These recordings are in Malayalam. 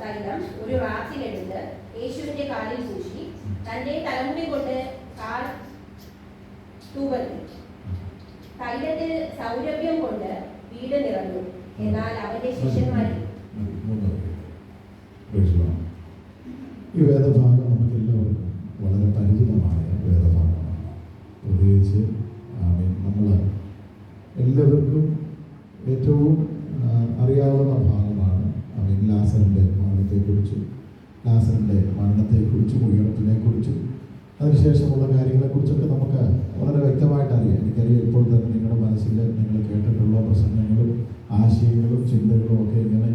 തൈലം ഒരു റാത്തിലെടുത്ത് യേശുവിന്റെ കാലിൽ പൂശി തന്റെ തലമുടി കൊണ്ട് കാൽ തൂവത്തി. തൈലത്തിൽ സൗരഭ്യം കൊണ്ട് വീട് നിറഞ്ഞു. എന്നാൽ അവന്റെ ശിഷ്യന്മാരിൽ ഈ വേദഭാഗം നമുക്ക് എല്ലാവർക്കും വളരെ പരിചിതമായ വേദഭാഗമാണ്. പ്രത്യേകിച്ച് നമ്മൾ എല്ലാവർക്കും ഏറ്റവും അറിയാവുന്ന ഭാഗമാണ് ലാസറിൻ്റെ മരണത്തെക്കുറിച്ചും ഉയർപ്പിനെക്കുറിച്ചും അതിനുശേഷമുള്ള കാര്യങ്ങളെക്കുറിച്ചൊക്കെ നമുക്ക് വളരെ വ്യക്തമായിട്ട് അറിയാം. എനിക്കറിയാം ഇപ്പോൾ തന്നെ നിങ്ങളുടെ മനസ്സിൽ നിങ്ങൾ കേട്ടിട്ടുള്ള പ്രസംഗങ്ങളും ആശയങ്ങളും ചിന്തകളും ഒക്കെ ഇങ്ങനെ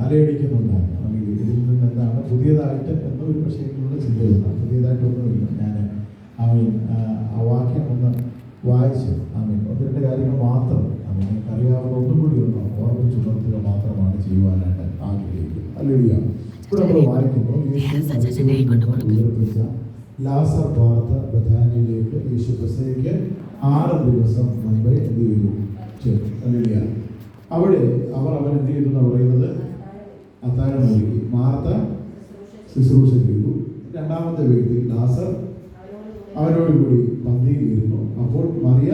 അലയടിക്കുന്നുണ്ടാകും. ഇതിൽ നിന്ന് എന്താണ് പുതിയതായിട്ട് എന്നൊരു പക്ഷേക്കുള്ള ചിന്തയുണ്ട്. പുതിയതായിട്ടൊന്നുമില്ല. ഞാൻ ആ വാക്യം ഒന്ന് വായിച്ച് ഒന്ന് രണ്ട് കാര്യങ്ങൾ മാത്രം നിങ്ങൾക്ക് അറിയാവുന്ന ഒന്നും കൂടി ഒന്ന് ഓർമ്മിച്ചുണർത്തുക മാത്രമാണ് ചെയ്യുവാനായിട്ട് ആഗ്രഹിക്കുന്നത്. അല്ലെങ്കിൽ ഇവിടെ നമ്മൾ വായിക്കുമ്പോൾ ഉയർപ്പിച്ച ലാസർ പാർത്ത ബഥാനിയിലേക്ക് യേശു പെസഹയ്ക്ക് 6 ദിവസം മുമ്പേ എന്ത് ചെയ്തു അല്ലെങ്കിൽ അവിടെ അവർ എന്ത് ചെയ്തു എന്ന് പറയുന്നത് അത്താഴം നൽകി. മാർത്ത ശുശ്രൂഷ ചെയ്തു. രണ്ടാമത്തെ വ്യക്തി ലാസർ അവരോടുകൂടി പന്തിയിലിരുന്നു. അപ്പോൾ മറിയ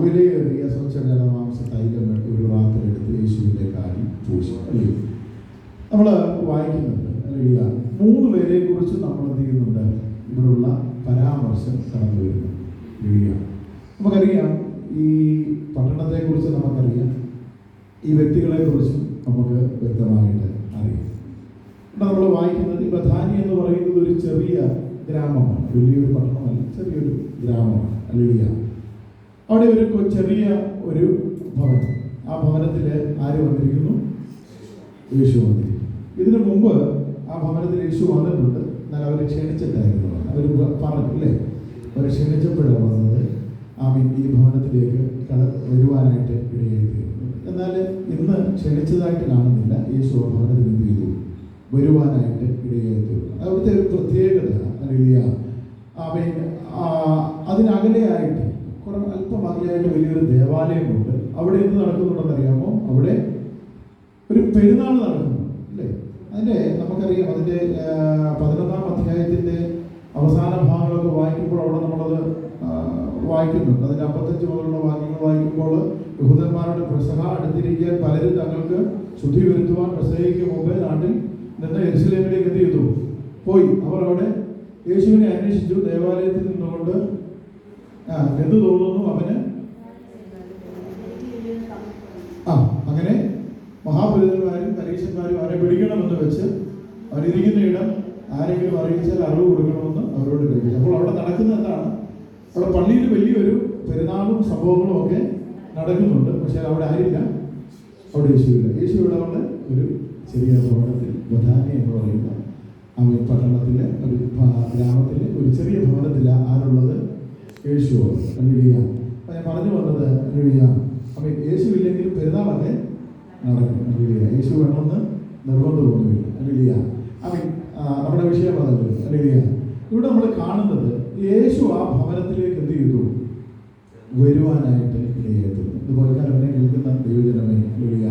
വിലയേറിയ സ്വച്ഛജലമാംസ തൈലം ഒരു റാത്തിലെടുത്ത് യേശുവിൻ്റെ കാലിൽ പൂശി. അല്ലേ നമ്മൾ വായിക്കുന്നുണ്ട്. അല്ലെങ്കിൽ 3 പേരെ കുറിച്ച് നമ്മൾ എന്ത് ചെയ്യുന്നുണ്ട്? ഇവിടെയുള്ള പരാമർശം കടന്നു വരുന്നു. നമുക്കറിയാം ഈ പട്ടണത്തെക്കുറിച്ച് നമുക്കറിയാം, ഈ വ്യക്തികളെക്കുറിച്ചും നമുക്ക് വ്യക്തമായിട്ട് അറിയാം. നമ്മൾ വായിക്കുന്നത് ഈ ബഥാനി എന്ന് പറയുന്നത് ഒരു ചെറിയ ഗ്രാമമാണ്, വലിയൊരു പട്ടണമല്ല, ചെറിയൊരു ഗ്രാമമാണ്. അല്ലെങ്കിൽ അവിടെ ഒരു ചെറിയ ഒരു ഭവനം. ആ ഭവനത്തിൽ ആര് വന്നിരിക്കുന്നു? യേശു വന്നിരിക്കുന്നു. ഇതിനു മുമ്പ് ആ ഭവനത്തിൽ യേശു വന്നിട്ടുണ്ട്. എന്നാൽ അവർ ക്ഷണിച്ചിട്ടായിരുന്നു. അവർ പറഞ്ഞു അല്ലേ, അവർ ക്ഷണിച്ചപ്പോഴാണ് വന്നത്. ഈ ഭവനത്തിലേക്ക് വരുവാനായിട്ട് ഇടയായിത്തീരുന്നു. എന്നാൽ ഇന്ന് ക്ഷണിച്ചതായിട്ട് കാണുന്നില്ല. യേശു ആ ഭവനത്തിൽ എന്ത് ചെയ്തു? വരുവാനായിട്ട് ഇടയായിത്തീരുന്നു. അവിടുത്തെ ഒരു പ്രത്യേകത അല്ലെങ്കിൽ അതിനകലെയായിട്ട് അല്പം അകലെയായിട്ട് വലിയൊരു ദേവാലയമുണ്ട്. അവിടെ എന്ത് നടക്കുന്നുണ്ടെന്ന് അറിയാമോ? അവിടെ ഒരു പെരുന്നാൾ നടക്കുന്നു അല്ലേ. അതിൻ്റെ നമുക്കറിയാം, അതിൻ്റെ 11-ാം അധ്യായത്തിൻ്റെ അവസാന ഭാഗങ്ങളൊക്കെ വായിക്കുമ്പോൾ അവിടെ നമ്മളത് വായിക്കുന്നുണ്ട്. അതിൻ്റെ 55 മുതലുള്ള വാക്യങ്ങൾ വായിക്കുമ്പോൾ യഹൂദന്മാരുടെ പെസഹ അടുത്തിരിക്കാൻ പലരും തങ്ങൾക്ക് ശുദ്ധി വരുത്തുവാൻ പെസഹയ്ക്ക് മുമ്പേ നാട്ടിൽ നിന്ന് യെരുശലേമിലേക്ക് എന്ത് ചെയ്തു? പോയി. അവർ അവിടെ യേശുവിനെ അന്വേഷിച്ചു. ദേവാലയത്തിൽ നിന്നുകൊണ്ട് എന്ത് തോന്നുന്നു അവന് അങ്ങനെ മഹാപുരോഹിതന്മാരും പരീക്ഷന്മാരും അവരെ പിടിക്കണമെന്ന് വെച്ച് അവരിയ്ക്കുന്ന ഇടം ആരെങ്കിലും അറിയിച്ചാൽ അറിവ് കൊടുക്കണമെന്ന് അവരോട് കൽപ്പിച്ചു. അപ്പോൾ അവിടെ നടക്കുന്നത് എന്താണ്? അവിടെ പള്ളിയിൽ വലിയൊരു പെരുന്നാളും സംഭവങ്ങളും ഒക്കെ നടക്കുന്നുണ്ട്. പക്ഷേ അവിടെ ആരില്ല, അവിടെ യേശുവില്ല. യേശു ഇവിടെ കൊണ്ട് ഒരു ചെറിയ ഭവനത്തിൽ, ബഥാനി എന്ന് പറയുന്ന പട്ടണത്തിലെ ഒരു ഗ്രാമത്തിലെ ഒരു ചെറിയ ഭവനത്തില ആരുള്ളത്? യേശു. അല്ലേലൂയ. അപ്പം ഞാൻ പറഞ്ഞു വന്നത് അല്ലേലൂയ, അപ്പം യേശു ഇല്ലെങ്കിലും പെരുന്നാളൊക്കെ നടക്കും. അല്ലേലൂയ. യേശു വേണമെന്ന് നിർബന്ധമൊന്നുമില്ല. അല്ലേലൂയ. നമ്മുടെ വിഷയം അതല്ലേ. അല്ലേലൂയ. ഇവിടെ നമ്മൾ കാണുന്നത് യേശു ആ ഭവനത്തിലേക്ക് എന്ത് ചെയ്തു? വരുവാനായിട്ട് ഇടയായിത്തീർന്നു. ഇതുപോലെ അവനെ കേൾക്കുന്ന ദൈവജനമേ, അല്ലേലൂയ.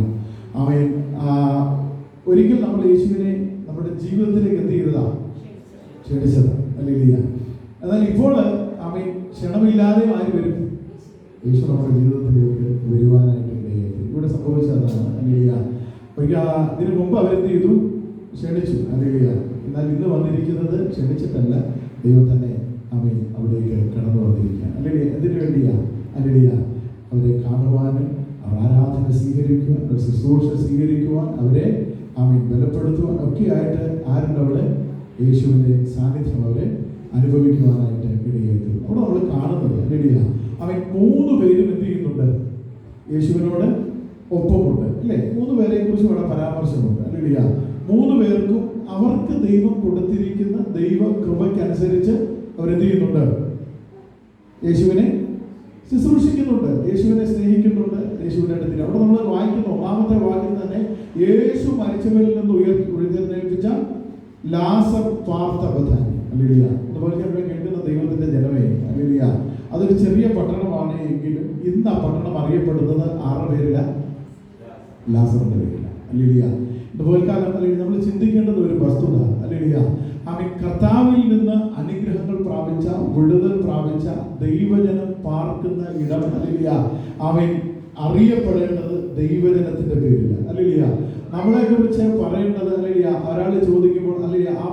ഒരിക്കൽ നമ്മൾ യേശുവിനെ നമ്മുടെ ജീവിതത്തിലേക്ക് എന്ത് ചെയ്തതാ? ക്ഷണിച്ചത്. അല്ലേലൂയ. എന്നാൽ ഇപ്പോൾ ക്ഷണമില്ലാതെ ആര് വരും? യേശു നമ്മുടെ ജീവിതത്തിലേക്ക് വരുവാനായിട്ട് ഇടയായിത്തീർന്നു. ഇവിടെ സംഭവിച്ചതാണ്. അല്ലേലൂയ. ഇതിനു മുമ്പ് അവരെന്ത് ചെയ്തു? ക്ഷണിച്ചു. അല്ലേലൂയ. എന്നാൽ ഇന്ന് വന്നിരിക്കുന്നത് ക്ഷണിച്ചിട്ടല്ല, ദൈവം തന്നെ അവിടേക്ക് കടന്നു വന്നിരിക്കുക. അല്ലെങ്കിൽ എന്തിനു വേണ്ടിയാ? അല്ലെങ്കിൽ അവരെ കാണുവാനും ആരാധന സ്വീകരിക്കുവാൻ, ശുശ്രൂഷ സ്വീകരിക്കുവാൻ, അവരെ ബലപ്പെടുത്തുവാൻ ഒക്കെ ആയിട്ട് ആരുണ്ട് അവിടെ? യേശുവിൻ്റെ സാന്നിധ്യം അവരെ അനുഭവിക്കുവാനായിട്ട് ഇടയായിത്തീർന്നു. അവിടെ നമ്മൾ കാണുന്നത് അല്ലെങ്കിൽ 3 പേരും എന്ത് ചെയ്യുന്നുണ്ട്? യേശുവിനോട് ഒപ്പമുണ്ട് അല്ലേ. 3 പേരെ കുറിച്ച് ഇവിടെ പരാമർശമുണ്ട്. അല്ലെങ്കിൽ 3 പേർക്കും അവർക്ക് ദൈവം കൊടുത്തിരിക്കുന്ന ദൈവ കൃപയ്ക്കനുസരിച്ച് അവരെന്ത് ചെയ്യുന്നുണ്ട്? യേശുവിനെ ശുശ്രൂഷിക്കുന്നുണ്ട്, യേശുവിനെ സ്നേഹിക്കുന്നുണ്ട്, യേശുവിൻ്റെ അടുത്തിൽ. അവിടെ നമ്മൾ വായിക്കുന്നു 1-ാമത്തെ വാക്യം തന്നെ, യേശു മരിച്ചവരിൽ നിന്ന് ഉയർത്തെഴുന്നേൽപ്പിച്ച ലാസർ പാർത്ത ബഥാനി. അല്ലേലൂയ. അതുപോലെ നമ്മൾ കേൾക്കുന്ന ദൈവത്തിൻ്റെ ജനമേ, അല്ലേലൂയ. അതൊരു ചെറിയ പട്ടണമാണ് എങ്കിലും ഇന്ന് ആ പട്ടണം അറിയപ്പെടുന്നത് ആരുടെ പേരില? ലാസറിന്റെ പേരില്ല. ഹല്ലേലൂയ. ഇതുപോലെ കാലം അല്ലെങ്കിൽ നമ്മൾ ചിന്തിക്കേണ്ടത് ഒരു വസ്തുത. ഹല്ലേലൂയ. ആമേൻ. കർത്താവിൽ നിന്ന് അനുഗ്രഹങ്ങൾ പ്രാപിച്ച, വിടുതൽ പ്രാപിച്ച ദൈവജനം പാർക്കുന്ന ഇടം, ഹല്ലേലൂയ, ആമേൻ, അറിയപ്പെടേണ്ടത് ദൈവജനത്തിന്റെ പേരില്ല. ഹല്ലേലൂയ. നമ്മളെ കുറിച്ച് പറയേണ്ടത്, ഹല്ലേലൂയ, ഒരാൾ ചോദിക്കുമ്പോൾ, ഹല്ലേലൂയ, ആ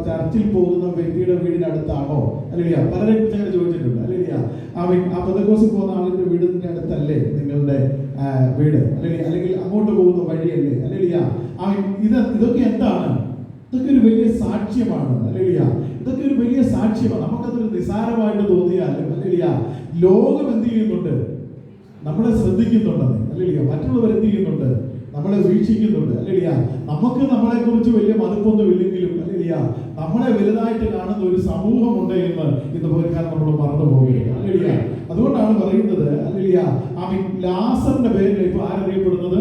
ചർച്ചിൽ പോകുന്ന വ്യക്തിയുടെ വീടിനടുത്താണോ? ഹല്ലേലൂയ. പലരെ കുറിച്ച് അങ്ങനെ ചോദിച്ചിട്ടുണ്ട്. ഹല്ലേലൂയ. ആമേൻ. ആ പെന്തക്കോസ്തിൽ പോകുന്ന ആളിന്റെ വീടിന്റെ അടുത്തല്ലേ നിങ്ങളുടെ വീട്? അല്ലെങ്കിൽ അങ്ങോട്ട് പോകുന്ന വഴിയല്ലേ? ഹല്ലേലൂയ. ആമേൻ. ഇതൊക്കെ എന്താണ്? ഇതൊക്കെ ഒരു വലിയ സാക്ഷ്യമാണ്. ഹല്ലേലൂയ. ഇതൊക്കെ ഒരു വലിയ സാക്ഷ്യമാണ്. നമുക്കതൊരു നിസാരമായിട്ട് തോന്നിയാലും, ഹല്ലേലൂയ, ലോകം എന്ത് ചെയ്യുന്നുണ്ട്? നമ്മളെ ശ്രദ്ധിക്കുന്നുണ്ടെന്ന്. ഹല്ലേലൂയ. മറ്റുള്ളവർ എന്ത് ചെയ്യുന്നുണ്ട്? നമ്മളെ വീക്ഷിക്കുന്നുണ്ട്. ഹല്ലേലൂയ. നമുക്ക് നമ്മളെ കുറിച്ച് വലിയ മതിപ്പൊന്നും ഇല്ലെങ്കിലും, ഹല്ലേലൂയ, നമ്മളെ വലുതായിട്ട് കാണുന്ന ഒരു സമൂഹമുണ്ട് എന്ന് ഇന്ന് പോകാൻ നമ്മൾ മറന്നു പോവുകയാണ്. ഹല്ലേലൂയ. അതുകൊണ്ടാണ് പറയുന്നത്, ഹല്ലേലൂയ, ആമേൻ, ലാസറിന്റെ പേരിൽ ഇപ്പൊ ആരറിയപ്പെടുന്നത്?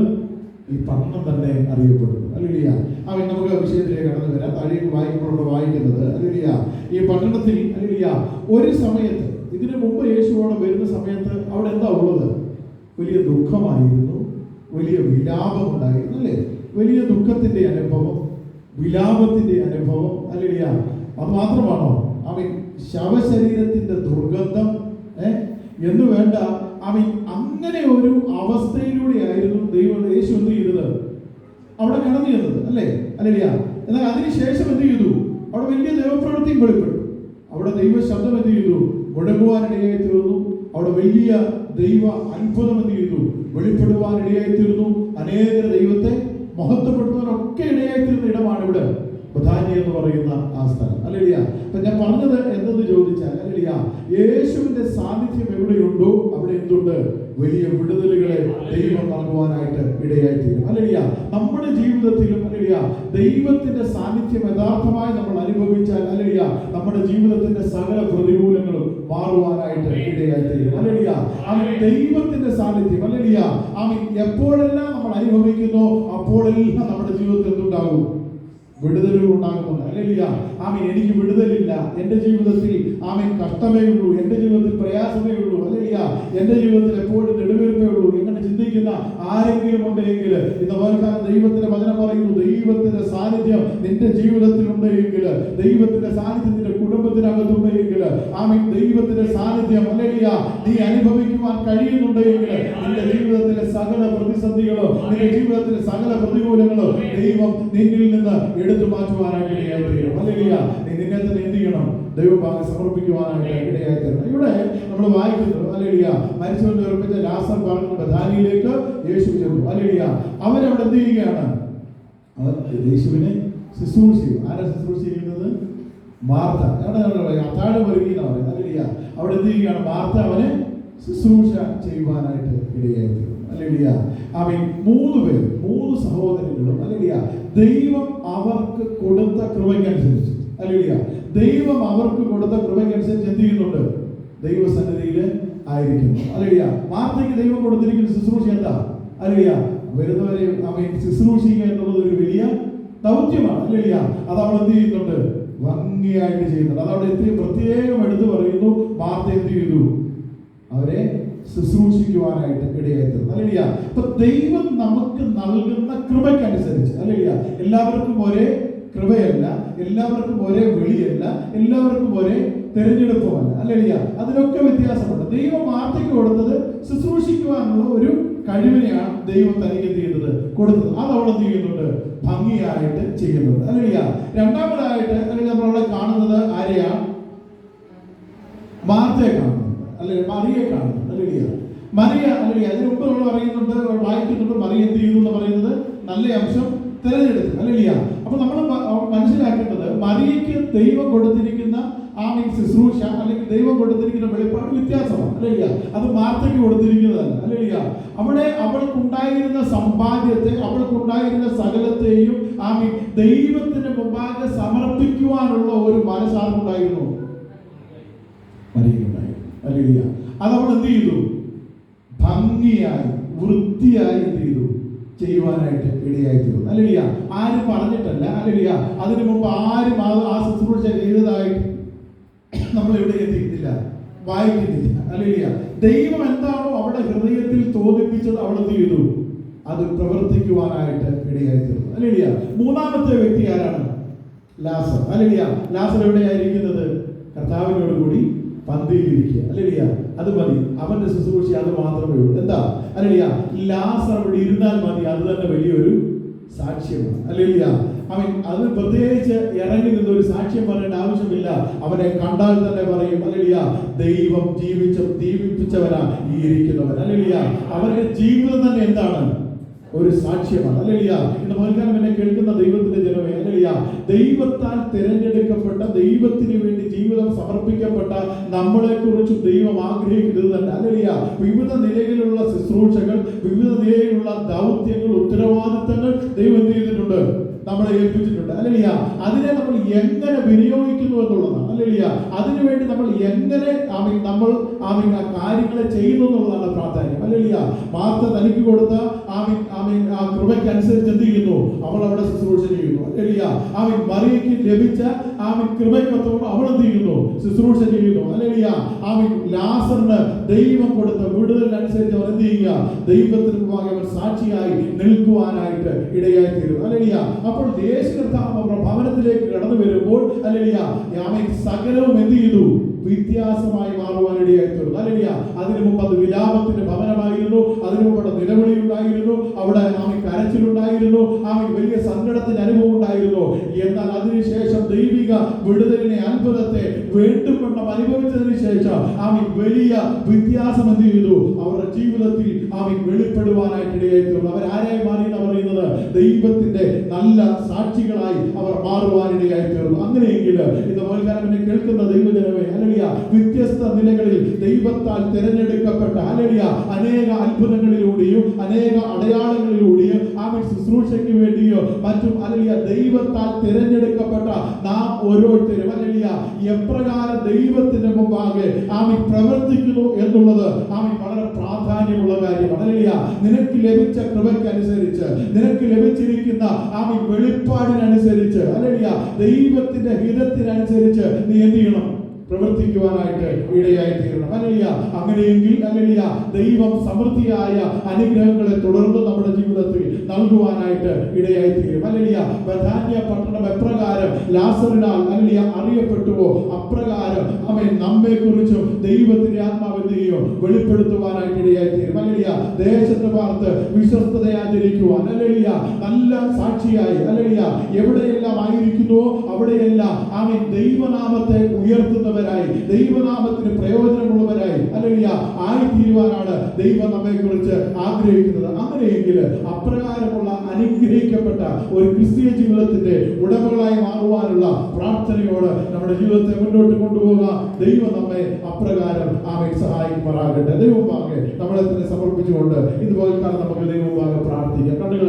ഈ പട്ടണം തന്നെ അറിയപ്പെടുന്നു. ഹല്ലേലൂയ. ആമേൻ. നമുക്ക് വിഷയത്തിലേക്ക് കടന്നു വരാം. താഴേക്ക് വായിക്കുമ്പോൾ വായിക്കുന്നത്, ഹല്ലേലൂയ, ഈ പട്ടണത്തിൽ, ഹല്ലേലൂയ, ഒരു സമയത്ത്, ഇതിനു മുമ്പ് യേശുവോടെ വരുന്ന സമയത്ത് അവിടെ എന്താ ഉള്ളത്? വലിയ ദുഃഖമായിരുന്നു, വലിയ വിലാപം ഉണ്ടായിരുന്നു, അല്ലേ? വലിയ ദുഃഖത്തിന്റെ അനുഭവം, വിലാപത്തിന്റെ അനുഭവം. ഹല്ലേലൂയ. അത് മാത്രമാണോ? ആമേൻ. ശവശരീരത്തിന്റെ ദുർഗന്ധം എന്ന് വേണ്ട, ആമേൻ, അങ്ങനെ ഒരു അവസ്ഥയിലൂടെയായിരുന്നു യേശു എന്ത് ചെയ്തത്? അവിടെ കടന്നു ചെന്നത്, അല്ലേ? ഹല്ലേലൂയ. എന്നാൽ അതിനുശേഷം എന്ത് ചെയ്തു? അവിടെ വലിയ ദൈവപ്രവൃത്തിയും വെളിപ്പെട്ടു. അവിടെ ദൈവ ശബ്ദം എന്ത് ചെയ്തു? മുഴങ്ങുവാനിടയായി തീർന്നു. അവിടെ വലിയ ദൈവ അത്ഭുതം എന്ത് ചെയ്തു? വെളിപ്പെടുവാനിടയായി തീർന്നു. അനേക ദൈവത്തെ മഹത്വപ്പെടുത്തുവാനൊക്കെ ഇടയായി തീർന്ന ഇടമാണ് ഇവിടെ ബഥാന്യ എന്ന് പറയുന്ന ആ സ്ഥലം. ഹല്ലേലൂയ. അപ്പൊ ഞാൻ പറഞ്ഞത് എന്തെന്ന് ചോദിച്ചാൽ, ഹല്ലേലൂയ, യേശുവിന്റെ സാന്നിധ്യം എവിടെയുണ്ടോ അവിടെ എന്തുണ്ട്? വലിയ വിടുതലുകളെ ദൈവം നൽകുവാനായിട്ട് ഇടയായി തീരും. ഹല്ലേലൂയ. നമ്മുടെ ജീവിതത്തിലും, ഹല്ലേലൂയ, ദൈവത്തിന്റെ സാന്നിധ്യം യഥാർത്ഥമായി നമ്മൾ അനുഭവിച്ചാൽ, ഹല്ലേലൂയ, നമ്മുടെ ജീവിതത്തിന്റെ സകല പ്രതികൂലങ്ങളും മാറുവാനായിട്ട് ഇടയായി തീരും. ഹല്ലേലൂയ. ആമേൻ. ദൈവത്തിന്റെ സാന്നിധ്യം, ഹല്ലേലൂയ, ആമേൻ, എപ്പോഴെല്ലാം നമ്മൾ അനുഭവിക്കുന്നു അപ്പോഴെല്ലാം നമ്മുടെ ജീവിതത്തിൽ എന്തുണ്ടാകും? വിടുതലുകൾ ഉണ്ടാകുന്നുണ്ട്. ഹല്ലേലൂയ. ആമേൻ. എനിക്ക് വിടുതലില്ല, എന്റെ ജീവിതത്തിൽ, ആമേൻ, കഷ്ടമേ ഉള്ളൂ, എന്റെ ജീവിതത്തിൽ പ്രയാസമേ ഉള്ളൂ, ഹല്ലേലൂയ, എന്റെ ജീവിതത്തിൽ എപ്പോഴും നെടുവീർപ്പേ ഉള്ളൂ എങ്ങനെ ചിന്തിക്കുന്ന ആരെങ്കിലും ഉണ്ടെങ്കിൽ ഇന്ന് പകൽക്കാലം ദൈവത്തിന്റെ വചനം പറയുന്നു, ദൈവത്തിന്റെ സാന്നിധ്യം നിന്റെ ജീവിതത്തിൽ ഉണ്ടെങ്കിൽ, ദൈവത്തിന്റെ സാന്നിധ്യം നിന്റെ കുടുംബത്തിനകത്തുണ്ടെങ്കിൽ, ആമേൻ, ദൈവത്തിന്റെ സാന്നിധ്യം, ഹല്ലേലൂയ, നീ അനുഭവിക്കുവാൻ കഴിയുന്നുണ്ടെങ്കിൽ നിന്റെ ജീവിതത്തിലെ സകല പ്രതിസന്ധികളോ, നിന്റെ ജീവിതത്തിലെ സകല പ്രതികൂലങ്ങളോ ദൈവം നിന്നിൽ നിന്ന് എടുത്തു മാറ്റുവാനായിട്ട് ഇടയായി തീരും. ഹല്ലേലൂയ. നീ നിന്നെ തന്നെ എന്ത് ചെയ്യണം? ദൈവഭാഗം സമർപ്പിക്കുവാനായിട്ട് ഇടയായി തീരണം. ഇവിടെ നമ്മൾ വായിക്കുന്നത്, ഹല്ലേലൂയ, മരിച്ചവനെ ഉറപ്പിച്ച ലാസർ പറഞ്ഞു ബഥാനിയിലേക്ക് യേശു ചെന്നു. ഹല്ലേലൂയ. അവരവിടെ എന്ത് ചെയ്യുകയാണ്? അവർ യേശുവിനെ ശുശ്രൂഷ ചെയ്യും. ആരാ ശുശ്രൂഷ ചെയ്യുന്നത്? മാർത്ത. അത്താഴം ഒരുങ്ങിയെന്നാ പറയുന്നത്. ഹല്ലേലൂയ. അവിടെ എന്ത് ചെയ്യുകയാണ്? മാർത്ത അവനെ ശുശ്രൂഷ ചെയ്യുവാനായിട്ട് ഇടയായി തീരും. ഹല്ലേലൂയ. അവൻ 3 പേർ, 3 സഹോദരങ്ങളും, ഹല്ലേലൂയ, ദൈവം അവർക്ക് കൊടുത്ത കൃപയ്ക്കനുസരിച്ച്, ഹല്ലേലൂയ, ദൈവം അവർക്ക് കൊടുത്ത കൃപയ്ക്കനുസരിച്ച് എന്ത് ചെയ്യുന്നുണ്ട്? ദൈവസന്നിധിയിൽ ആയിരിക്കുന്നു. ഹല്ലേലൂയ. മാർത്തയ്ക്ക് ദൈവം കൊടുത്തിരിക്കുന്ന ശുശ്രൂഷ എന്താ? ഹല്ലേലൂയ, വരുന്നവരെ അവൻ ശുശ്രൂഷിക്കുക എന്നുള്ളത് ഒരു വലിയ ദൗത്യമാണ്. ഹല്ലേലൂയ. അത് അവൾ എന്ത് ചെയ്യുന്നുണ്ട്? ഭംഗിയായിട്ട് ചെയ്യുന്നുണ്ട്. അതവിടെ പ്രത്യേകം എടുത്തു പറയുന്നു. മാർത്ത എന്ത് ചെയ്തു? അവരെ ശുശ്രൂഷിക്കുവാനായിട്ട് ഇടയായി തീർന്നു. ഹല്ലേലൂയ. അപ്പൊ ദൈവം നമുക്ക് നൽകുന്ന കൃപയ്ക്കനുസരിച്ച്, ഹല്ലേലൂയ, എല്ലാവർക്കും ഒരേ കൃപയല്ല, എല്ലാവർക്കും ഒരേ വിളിയല്ല, എല്ലാവർക്കും ഒരേ തെരഞ്ഞെടുപ്പുമല്ല. ഹല്ലേലൂയ. അതിനൊക്കെ വ്യത്യാസമുണ്ട്. ദൈവം മാർത്തയ്ക്ക് കൊടുത്തത് ശുശ്രൂഷിക്കുവാനുള്ള ഒരു കഴിവിനെയാണ് ദൈവം തനിക്ക് എന്ത് ചെയ്തത്? കൊടുത്തത്. അത് അവൾ എന്ത് ചെയ്യുന്നുണ്ട്? ഭംഗിയായിട്ട് ചെയ്യുന്നുണ്ട്. ഹല്ലേലൂയ. രണ്ടാമതായിട്ട്, അല്ലെങ്കിൽ നമ്മളവിടെ കാണുന്നത് ആരെയാ? മാർത്തയെ കാണുന്നു, അല്ലെങ്കിൽ മറിയെ കാണുന്നു. ഹല്ലേലൂയ. മറിയ, ഹല്ലേലൂയ, അതിന് മുമ്പ് നമ്മൾ പറയുന്നുണ്ട്, വായിക്കുന്നുണ്ട്, മറിയ എന്ത് ചെയ്യുന്നു എന്ന് പറയുന്നത് നല്ല അംശം തിരഞ്ഞെടുത്തു. ഹല്ലേലൂയ. അപ്പൊ നമ്മൾ മനസ്സിലാക്കേണ്ടത്, മറിയയ്ക്ക് ദൈവം കൊടുത്തിരിക്കുന്ന ശുശ്രൂഷ അല്ലെങ്കിൽ ദൈവം കൊടുത്തിരിക്കുന്ന വെളിപ്പാട് വ്യത്യാസമാണ്. ഹല്ലേലൂയ. അത് മാർത്തയ്ക്ക് കൊടുത്തിരിക്കുന്നതല്ല. ഹല്ലേലൂയ. അവിടെ അവൾക്കുണ്ടായിരുന്ന സമ്പാദ്യത്തെ, അവൾക്കുണ്ടായിരുന്ന സകലത്തെയും ദൈവത്തിന് മുമ്പാകെ സമർപ്പിക്കുവാനുള്ള ഒരു മനസ്സാർക്കുണ്ടായിരുന്നു? മറിയയ്ക്കുണ്ടായിരുന്നു. ഹല്ലേലൂയ. അതവൾ എന്ത് ചെയ്തു? ഭംഗിയായി, വൃത്തിയായി എന്ത് ചെയ്തു? ചെയ്യുവാനായിട്ട് ഇടയായി തീർന്നു. ഹല്ലേലൂയ. ആരും പറഞ്ഞിട്ടല്ല. ഹല്ലേലൂയ. അതിനു മുമ്പ് ആരും ആ ശുശ്രൂഷ ചെയ്തതായിട്ട് നമ്മൾ എവിടെ എത്തിയിട്ടില്ല, വായിക്കുന്നില്ല. ഹല്ലേലൂയ. ദൈവം എന്താണോ അവളുടെ ഹൃദയത്തിൽ തോന്നിപ്പിച്ചത് അവൾ എന്ത് ചെയ്തു? അത് പ്രവർത്തിക്കുവാനായിട്ട് ഇടയായിത്തീർന്നു. ഹല്ലേലൂയ. മൂന്നാമത്തെ വ്യക്തി ആരാണ്? ലാസർ. ഹല്ലേലൂയ. ലാസർ എവിടെയായിരിക്കുന്നത്? കർത്താവിനോട് കൂടി പന്തിയിലിരിക്കുക. ഹല്ലേലൂയ. അത് മതി, അവന്റെ ശുശ്രൂഷ അത് മാത്രമേ ഉള്ളൂ. എന്താ? ഹല്ലേലൂയ. ലാസർ ഇവിടെ ഇരുന്നാൽ മതി, അത് തന്നെ വലിയൊരു സാക്ഷ്യമാണ്. ഹല്ലേലൂയ. അത് പ്രത്യേകിച്ച് ഇറങ്ങി നിന്ന് ഒരു സാക്ഷ്യം പറയേണ്ട ആവശ്യമില്ല. അവനെ കണ്ടാൽ തന്നെ പറയും, ഹല്ലേലൂയ, ദൈവം ജീവിപ്പിച്ചവനാ ഈ ഇരിക്കുന്നവൻ. ഹല്ലേലൂയ. അവരുടെ ജീവിതം തന്നെ എന്താണ്? ഒരു സാക്ഷ്യമാണ്. ഹല്ലേലൂയ. ഇന്ന് പകൽക്കാലം എന്നെ കേൾക്കുന്ന ദൈവത്തിന്റെ ജനമേ, ഹല്ലേലൂയ, ദൈവത്താൽ തിരഞ്ഞെടുക്കപ്പെട്ട, ദൈവത്തിന് വേണ്ടി ജീവിതം സമർപ്പിക്കപ്പെട്ട നമ്മളെ കുറിച്ച് ദൈവം ആഗ്രഹിക്കുന്നത് തന്നെ. ഹല്ലേലൂയ. വിവിധ നിലയിലുള്ള ശുശ്രൂഷകൾ, വിവിധ നിലയിലുള്ള ദൗത്യങ്ങൾ, ഉത്തരവാദിത്തങ്ങൾ ദൈവം എന്ത് ചെയ്തിട്ടുണ്ട്? നമ്മളെ ഏൽപ്പിച്ചിട്ടുണ്ട്. ഹല്ലേലൂയ. അതിനെ നമ്മൾ എങ്ങനെ വിനിയോഗിക്കുന്നു എന്നുള്ളതാണ്. ഹല്ലേലൂയ. അതിനുവേണ്ടി നമ്മൾ എങ്ങനെ നമ്മൾ ആ കാര്യങ്ങളെ ചെയ്യുന്നു എന്നുള്ളതാണ് പ്രാധാന്യം. ഹല്ലേലൂയ. മാർത്ത തനിക്ക് കൊടുത്ത ആ കൃപയ്ക്കനുസരിച്ച് എന്ത് ചെയ്യുന്നു? അവൾ അവിടെ ശുശ്രൂഷ ചെയ്യുന്നു. ഹല്ലേലൂയ. മറിയയ്ക്ക് ലഭിച്ച കൃപയ്ക്കൊത്തോട് അവൾ എന്ത് ചെയ്യുന്നു? ശുശ്രൂഷ ചെയ്യുന്നു. ഹല്ലേലൂയ. ലാസറിന് ദൈവം കൊടുത്ത വിടുതലിനനുസരിച്ച് അവർ എന്ത് ചെയ്യുക? ദൈവത്തിന് മുമ്പാകെ അവർ സാക്ഷിയായി നിൽക്കുവാനായിട്ട് ഇടയായി തീരും. ഹല്ലേലൂയ. അപ്പോൾ യേശു കർത്താവ് അവരുടെ ഭവനത്തിലേക്ക് കടന്നു വരുമ്പോൾ, ഹല്ലേലൂയ, സകലവും എന്ത് ചെയ്തു? വ്യത്യാസമായി മാറുവാനിടയായി തീർന്നു. ഹല്ലേലൂയ. അതിനു മുമ്പ് അത് വിലാപത്തിന്റെ ഭവനമായിരുന്നു. അതിനു മുമ്പ് അവിടെ നിലവിളി ഉണ്ടായിരുന്നു, അവിടെ കരച്ചിലുണ്ടായിരുന്നു, വലിയ സങ്കടത്തിന്റെ അനുഭവം ഉണ്ടായിരുന്നു. എന്നാൽ അതിനുശേഷം ദൈവിക വിടുതലിനെ, അത്ഭുതത്തെ വീണ്ടും അനുഭവിച്ചതിന് ശേഷം വലിയ വ്യത്യാസം എന്ത് ചെയ്തു? അവരുടെ ജീവിതത്തിൽ വെളിപ്പെടുവാനായിട്ട് ഇടയായി തീർന്നു. അവർ ആരായി മാറി എന്ന് പറയുന്നത്? ദൈവത്തിന്റെ നല്ല സാക്ഷികളായി അവർ മാറുവാനിടയായി തീർന്നു. അങ്ങനെയെങ്കിൽ ഇന്ന് പകൽക്കാലം കേൾക്കുന്ന ദൈവജനമേ, ഹല്ലേലൂയ, വ്യത്യസ്ത നിലകളിൽ ദൈവത്താൽ തിരഞ്ഞെടുക്കപ്പെട്ട, ഹല്ലേലൂയ, അനേക അത്ഭുതങ്ങളിലൂടെയും അനേക അടയാളങ്ങളിലൂടെയും ശുശ്രൂഷയ്ക്ക് വേണ്ടിയോ മറ്റും, ഹല്ലേലൂയ, ദൈവത്താൽ തിരഞ്ഞെടുക്കപ്പെട്ട നാം ഓരോരുത്തരും, ഹല്ലേലൂയ, എപ്രകാരം ദൈവത്തിന്റെ മുമ്പാകെ പ്രവർത്തിക്കുന്നു എന്നുള്ളത് വളരെ പ്രാധാന്യമുള്ള കാര്യമാണ്. ഹല്ലേലൂയ. നിനക്ക് ലഭിച്ച കൃപയ്ക്കനുസരിച്ച്, നിനക്ക് ലഭിച്ചിരിക്കുന്ന വെളിപ്പാടിനനുസരിച്ച്, ഹല്ലേലൂയ, ദൈവത്തിന്റെ ഹിതത്തിനനുസരിച്ച് നീ എന്ത് ചെയ്യണം? പ്രവർത്തിക്കുവാനായിട്ട് ഇടയായി തീരണം. ഹല്ലേലൂയ. അങ്ങനെയെങ്കിൽ, ഹല്ലേലൂയ, ദൈവം സമൃദ്ധിയായ അനുഗ്രഹങ്ങളെ തുടർന്ന് നമ്മുടെ ജീവിതത്തിൽ നൽകുവാനായിട്ട് ഇടയായി തീരും. ഹല്ലേലൂയ. ബഥാന്യ പട്ടണം എപ്രകാരം ലാസറിനാൽ, ഹല്ലേലൂയ, അറിയപ്പെട്ടുവോ അപ്രകാരം നമ്മെ കുറിച്ചും ദൈവത്തിന്റെ ആത്മാവ് എന്ത് ചെയ്യും? വെളിപ്പെടുത്തുവാനായിട്ട് ഇടയായി തീരും. ഹല്ലേലൂയ. ദേശത്ത് പാർത്ത് വിശ്വസ്തതയാചരിക്കുവാൻ, ഹല്ലേലൂയ, നല്ല സാക്ഷിയായി, ഹല്ലേലൂയ, എവിടെയെല്ലാം ആയിരിക്കുന്നുവോ അവിടെയെല്ലാം ദൈവനാമത്തെ ഉയർത്തുന്നവരായി, ദൈവനാമത്തിന് പ്രയോജനമുള്ളവരായി, ഹല്ലേലൂയ, ആയിത്തീരുവാനാണ് ദൈവം നമ്മെ കുറിച്ച് ആഗ്രഹിക്കുന്നത്. അങ്ങനെയെങ്കിൽ അപ്രകാരമുള്ള അനുഗ്രഹിക്കപ്പെട്ട ഒരു ക്രിസ്തീയ ജീവിതത്തിന്റെ ഉടമകളായി മാറുവാനുള്ള പ്രാർത്ഥനയോട് നമ്മുടെ ജീവിതത്തെ മുന്നോട്ട് കൊണ്ടുപോകാം. ദൈവം നമ്മെ അപ്രകാരം സഹായിക്കുമാറാകട്ടെ. ദൈവമാകെ നമ്മളെ തന്നെ സമർപ്പിച്ചുകൊണ്ട് ഇതുപോലെ നമുക്ക് ദൈവമാകെ പ്രാർത്ഥിക്കാം. കണ്ണുകൾ